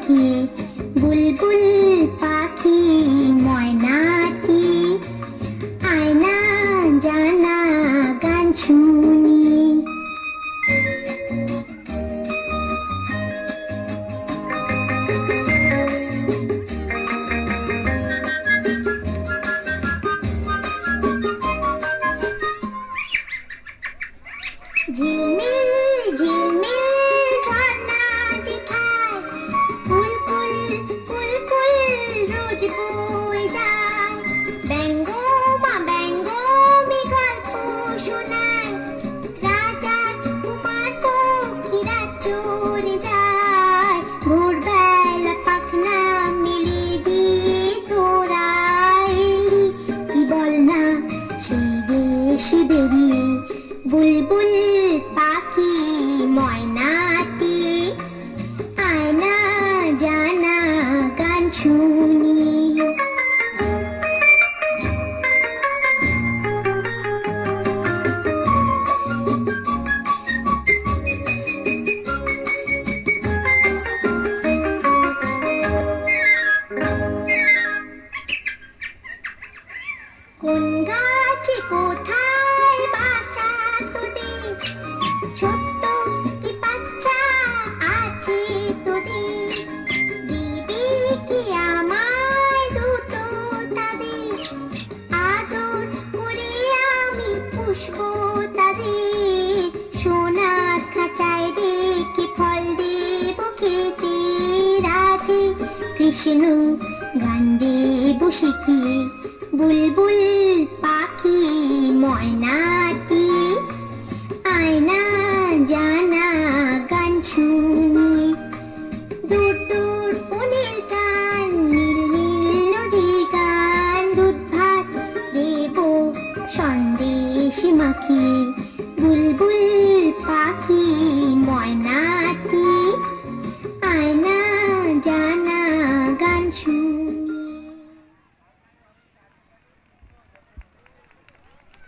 পাখি বুলবুল পাখি ময়নাটি আয়না জানা গান শুনি। ঝিলমিল ঝিলমিল ঝর্ণা যেথায় কুলকুল কুলকুল রোজ বয়ে যায়। ব্যঙ্গো মা ব্যঙ্গমি গল্প শোনায়, রাজার কুমার পক্ষীরা চড়ে যায়। ভোরবেলা পাখনা মেলে দিয়ে তোরা এলি, কি বল না সেই দেশে বেরিয়ে বুলবুল পাখি ময়নাটি আয়না জানা গান শুনি। কোন গাছে কোথায় বাসা তোদের, ছোট্ট কি বাচ্চা আছে তোদের, দিবি কি আমায় দুটো তাদের, আদর করে আমি পুষবো তাদের। সোনার খাঁচায় রেখে ফল দেব খেতে, রাধে কৃষ্ণ গান দেব শিখিয়ে বুলবুল পাখি ময়নাটি আয়না জানা গান শুনি। দূর দূর বনের গান নীল নীল নদীর গান, দুধ ভাত দেব সন্দেশ মাখি বুলবুল পাখি ময়নাটি আয়না জানা গান শুনি।